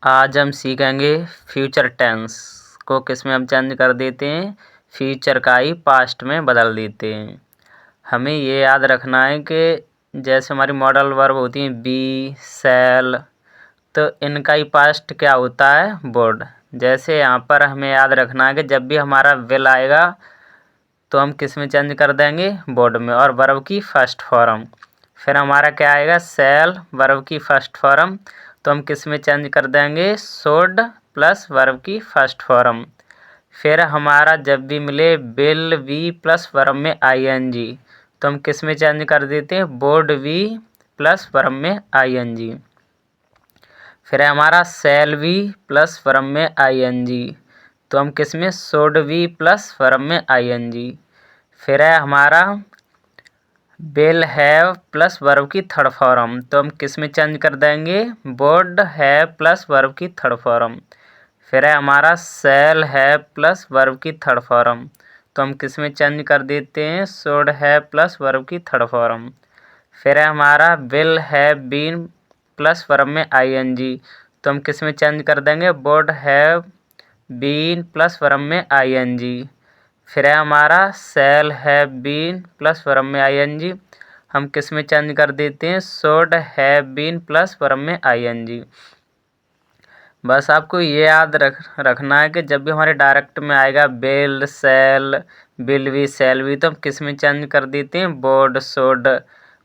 आज हम सीखेंगे फ्यूचर टेंस को किसमें हम चेंज कर देते हैं, फ्यूचर का ही पास्ट में बदल देते हैं। हमें ये याद रखना है कि जैसे हमारी मॉडल वर्ब होती हैं बी, शैल, तो इनका ही पास्ट क्या होता है, वुड। जैसे यहाँ पर हमें याद रखना है कि जब भी हमारा विल आएगा तो हम किस में चेंज कर देंगे, वुड में, और वर्ब की फर्स्ट फॉर्म। फिर हमारा क्या आएगा, शैल, वर्ब की फर्स्ट फॉर्म, तो हम किस में चेंज कर देंगे, शुड प्लस वर्ब की फर्स्ट फॉर्म। फिर हमारा जब भी मिले विल वी प्लस वर्ब में आईएनजी, तो हम किस में चेंज कर देते हैं, वुड वी प्लस वर्ब में आईएनजी। फिर है हमारा शैल वी प्लस वर्ब में आईएनजी, तो हम किस में, शुड वी प्लस वर्ब में आईएनजी। फिर है हमारा विल हैव प्लस वर्ब की थर्ड फॉर्म, तो हम किस में चेंज कर देंगे, वुड हैव प्लस वर्ब की थर्ड फॉर्म। फिर है हमारा शैल हैव प्लस वर्ब की थर्ड फॉर्म, तो हम किस में चेंज कर देते हैं, शुड हैव प्लस वर्ब की थर्ड फॉर्म। फिर है हमारा will have been plus verb में आईएनजी, तो हम किस में चेंज कर देंगे, would have been plus verb में आईएनजी। फिर है हमारा shall have been plus verb में आईएनजी, हम किस में चेंज कर देते हैं, should have been plus verb में आईएनजी। बस आपको ये याद रखना है कि जब भी हमारे डायरेक्ट में आएगा will, shall, will we, shall we, तो हम किस में चेंज कर देते हैं, वुड, शुड।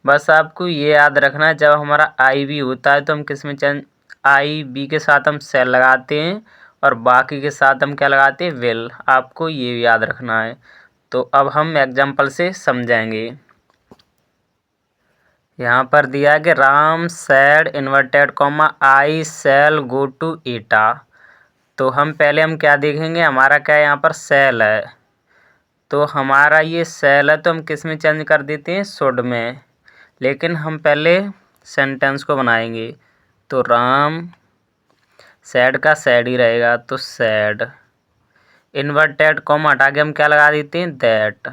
बस आपको ये याद रखना है जब हमारा आई वी होता है तो हम किस में चेंज, आई बी के साथ हम शैल लगाते हैं और बाकी के साथ हम क्या लगाते हैं, विल। आपको ये याद रखना है। तो अब हम एग्जाम्पल से समझेंगे। यहाँ पर दिया है कि Ram said inverted comma I shall go to ईटा। तो हम क्या देखेंगे, हमारा क्या है, यहाँ पर शैल है, तो हमारा ये शैल है तो हम किस में चेंज कर देते हैं, शुड में। लेकिन हम पहले सेंटेंस को बनाएंगे, तो राम, सैड का सैड ही रहेगा, तो सैड, इन्वर्टेड कॉमा हटा के हम क्या लगा देते हैं, दैट।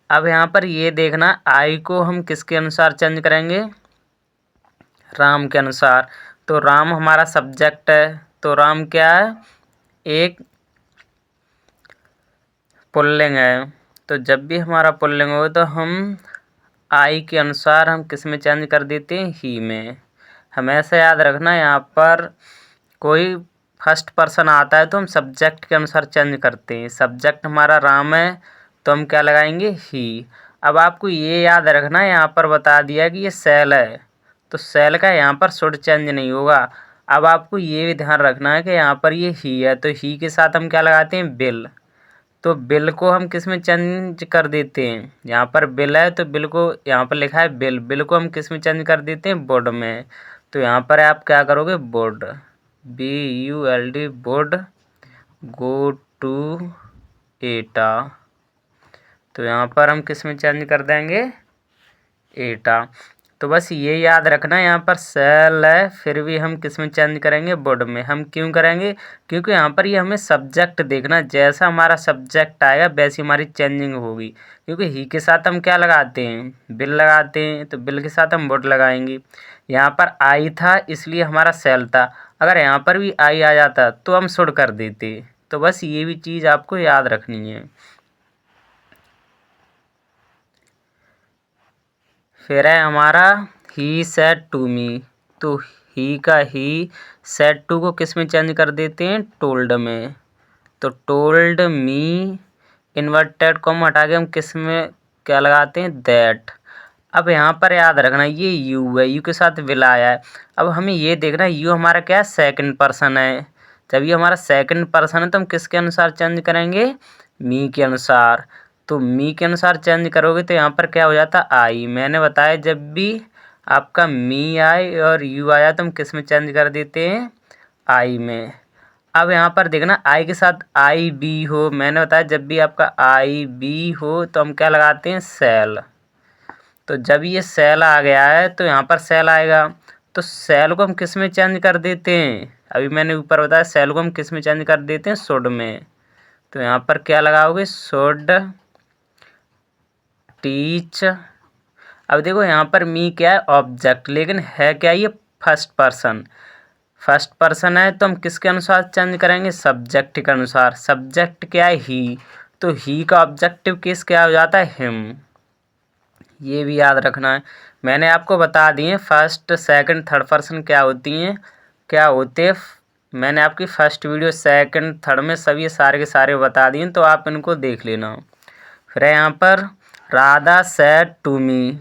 अब यहाँ पर ये देखना, आई को हम किसके अनुसार चेंज करेंगे, राम के अनुसार। तो राम हमारा सब्जेक्ट है, तो राम क्या है, एक पुल्लिंग है, तो जब भी हमारा पुल्लिंग हो तो हम आई के अनुसार हम किस में चेंज कर देते हैं, ही में। हमेशा याद रखना, यहाँ पर कोई फर्स्ट पर्सन आता है तो हम सब्जेक्ट के अनुसार चेंज करते हैं। सब्जेक्ट हमारा राम है तो हम क्या लगाएंगे, ही। अब आपको ये याद रखना, यहाँ पर बता दिया कि ये शैल है, तो शैल का यहाँ पर शुड चेंज नहीं होगा। अब आपको ये भी ध्यान रखना है कि यहाँ पर ये ही है, तो ही के साथ हम क्या लगाते हैं, बिल। तो बिल को हम किस में चेंज कर देते हैं, यहाँ पर बिल है तो बिल को, यहाँ पर लिखा है बिल, बिल को हम किस में चेंज कर देते हैं, वुड में। तो यहाँ पर आप क्या करोगे, would, BULD, would go to Etah. तो यहाँ पर हम किस में चेंज कर देंगे, एटा। तो बस ये याद रखना, यहाँ पर शैल है फिर भी हम किस में चेंज करेंगे, वुड में। हम क्यों करेंगे, क्योंकि यहाँ पर ये हमें सब्जेक्ट देखना, जैसा हमारा सब्जेक्ट आएगा वैसी हमारी चेंजिंग होगी। क्योंकि ही के साथ हम क्या लगाते हैं, बिल लगाते हैं, तो बिल के साथ हम वुड लगाएंगे। यहाँ पर आई था इसलिए हमारा शैल था, अगर यहाँ पर भी आई आ जाता तो हम शुड कर देते। तो बस ये भी चीज़ आपको याद रखनी है। फिर है हमारा ही सेड टू मी, तो ही का ही, सेड टू को किस में चेंज कर देते हैं, टोल्ड में। तो टोल्ड मी, इन्वर्टेड कॉमा हटा के हम किस में क्या लगाते हैं, दैट। अब यहाँ पर याद रखना, ये यू है, यू के साथ विल आया है। अब हमें ये देखना है, यू हमारा क्या है, सेकंड पर्सन है। जब ये हमारा सेकंड पर्सन है तो हम किसके अनुसार चेंज करेंगे, मी के अनुसार। तो मी के अनुसार चेंज करोगे तो यहाँ पर क्या हो जाता, आई। मैंने बताया जब भी आपका मी आए और यू आया तो हम किस में चेंज कर देते हैं, आई में। अब यहाँ पर देखना, आई के साथ आई बी हो, मैंने बताया जब भी आपका आई बी हो तो हम क्या लगाते हैं, सेल। तो जब ये सेल आ गया है तो यहाँ पर सेल आएगा, तो सेल को हम किस में चेंज कर देते हैं, अभी मैंने ऊपर बताया सेल को हम किस में चेंज कर देते हैं, शुड में। तो यहाँ पर क्या लगाओगे, शुड टीच। अब देखो यहाँ पर मी क्या है, ऑब्जेक्ट, लेकिन है क्या, ये फर्स्ट पर्सन। फर्स्ट पर्सन है तो हम किसके अनुसार चेंज करेंगे, सब्जेक्ट के अनुसार। सब्जेक्ट क्या है, ही, तो ही का ऑब्जेक्टिव केस क्या हो जाता है, हिम। ये भी याद रखना है। मैंने आपको बता दिए फर्स्ट सेकंड थर्ड पर्सन क्या होती हैं, क्या होते। मैंने आपकी फर्स्ट वीडियो सेकंड थर्ड में सभी सारे के सारे बता दिए, तो आप इनको देख लेना। फिर यहाँ पर Radha said to me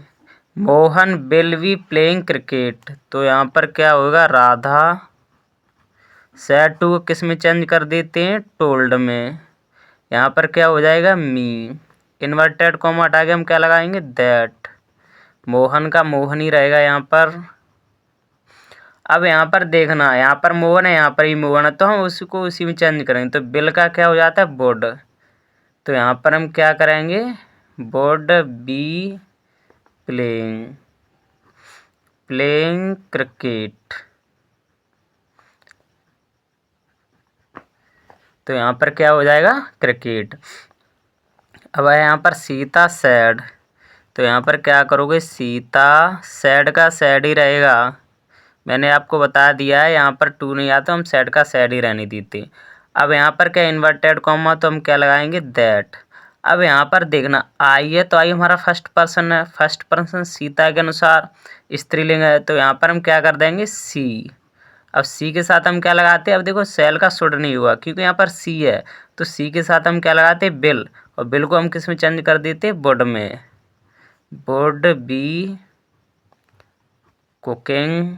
Mohan will be playing cricket, तो यहाँ पर क्या होगा, राधा सेड टू किस में चेंज कर देते हैं, टोल्ड में। यहाँ पर क्या हो जाएगा, मी। इन्वर्टेड कॉमा हटा के हम क्या लगाएंगे, दैट। मोहन का मोहन ही रहेगा यहाँ पर। अब यहाँ पर देखना, यहाँ पर मोहन है, यहाँ पर ही मोहन है, तो हम उसको उसी में चेंज करेंगे। तो बिल का क्या हो जाता है, वुड। तो यहाँ पर हम क्या करेंगे, वुड बी प्लेइंग क्रिकेट। तो यहाँ पर क्या हो जाएगा, क्रिकेट। अब है यहाँ पर सीता सैड, तो यहाँ पर क्या करोगे, सीता सैड का सैड ही रहेगा। मैंने आपको बता दिया है, यहाँ पर टू नहीं आता, हम सैड का सैड ही रहने देते। अब यहाँ पर क्या, इन्वर्टेड कॉमा, तो हम क्या लगाएंगे, दैट। अब यहाँ पर देखना, आई है तो आई हमारा फर्स्ट पर्सन है, फर्स्ट पर्सन सीता के अनुसार स्त्रीलिंग है, तो यहाँ पर हम क्या कर देंगे, सी। अब सी के साथ हम क्या लगाते हैं, अब देखो सेल का शुड नहीं हुआ क्योंकि यहाँ पर सी है, तो सी के साथ हम क्या लगाते हैं, बिल। और बिल को हम किस में चेंज कर देते हैं, वुड में। Would be cooking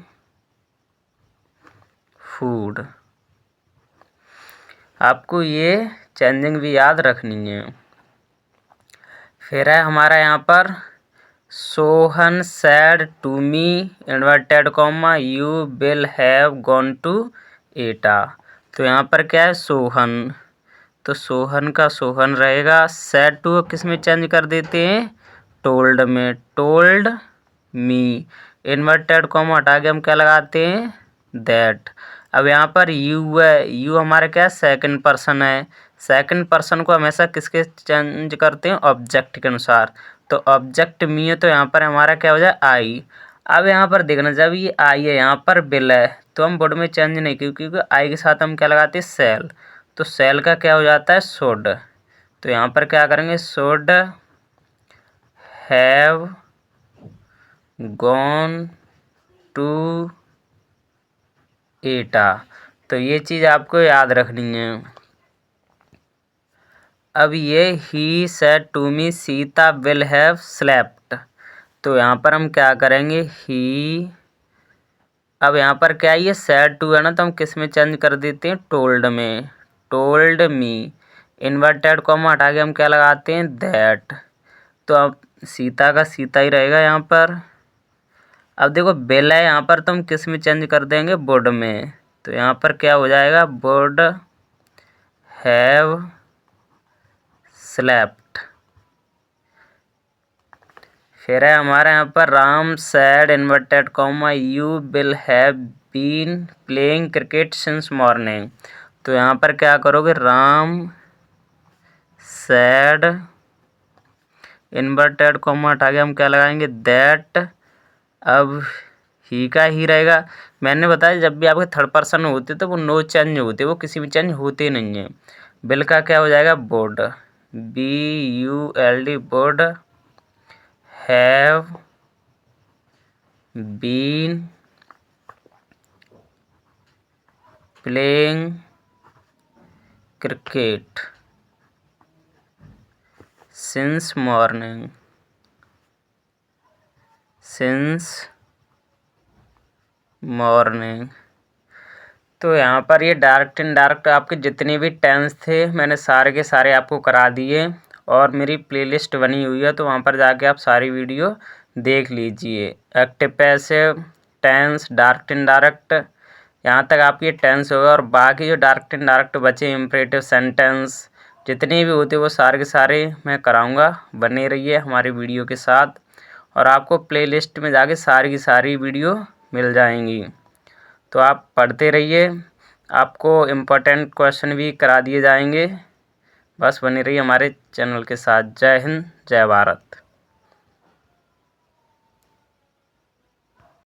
food. आपको ये चेंजिंग भी याद रखनी है। फिर है हमारा यहाँ पर Sohan said to me inverted comma you will have gone to Etah. तो यहाँ पर क्या है, सोहन, तो सोहन का सोहन रहेगा। सैड टू किस में चेंज कर देते हैं, टोल्ड में। टोल्ड मी, इन्वर्टेड कॉमा हटा के हम क्या लगाते हैं, दैट। अब यहाँ पर यू है, यू हमारा क्या है, सेकंड पर्सन है। सेकंड पर्सन को हमेशा किसके चेंज करते हैं, ऑब्जेक्ट के अनुसार। तो ऑब्जेक्ट मी है, तो यहाँ पर हमारा क्या हो जाए, आई। अब यहाँ पर देखना, जब ये आई है, यहाँ पर बिल है, तो हम वुड में चेंज नहीं, क्योंकि आई के साथ हम क्या लगाते हैं, सेल। तो सेल का क्या हो जाता है, शुड। तो यहाँ पर क्या करेंगे, should have gone to Etah. तो ये चीज़ आपको याद रखनी है। अब ये he said to me Sita will have slept, तो यहाँ पर हम क्या करेंगे, ही। अब यहाँ पर क्या है, ये सेड टू है ना, तो हम किस में चेंज कर देते हैं, टोल्ड में। टोल्ड मी, इन्वर्टेड कॉमा हटा के हम क्या लगाते हैं, दैट। तो अब सीता का सीता ही रहेगा यहाँ पर। अब देखो बिल है यहाँ पर, तो हम किस में चेंज कर देंगे, वुड में। तो यहाँ पर क्या हो जाएगा, वुड हैव स्लेप्ट। फिर है हमारे यहाँ पर Ram said inverted comma you will have been playing cricket since morning. तो यहाँ पर क्या करोगे, राम सैड इन्वर्टेड कॉमा हटा के हम क्या लगाएंगे, दैट। अब ही का ही रहेगा। मैंने बताया जब भी आपके थर्ड पर्सन होते तो वो नो चेंज होते, वो किसी भी चेंज होते नहीं है। बिल का क्या हो जाएगा, would, BULD, would have been playing cricket since morning. तो यहाँ पर ये डायरेक्ट इनडायरेक्ट आपके जितने भी टेंस थे मैंने सारे के सारे आपको करा दिए, और मेरी प्लेलिस्ट बनी हुई है, तो वहाँ पर जाके आप सारी वीडियो देख लीजिए। Active passive, tense, direct indirect, यहाँ तक आपकी टेंस होगा। और बाकी जो डायरेक्ट इनडायरेक्ट बचे, इम्परेटिव सेंटेंस जितने भी होते वो सारे के सारे मैं कराऊँगा। बने रहिए हमारी वीडियो के साथ, और आपको प्लेलिस्ट में जाके सारी की सारी वीडियो मिल जाएंगी। तो आप पढ़ते रहिए, आपको इम्पोर्टेंट क्वेश्चन भी करा दिए जाएंगे। बस बने रहिए हमारे चैनल के साथ। जय हिंद, जय भारत।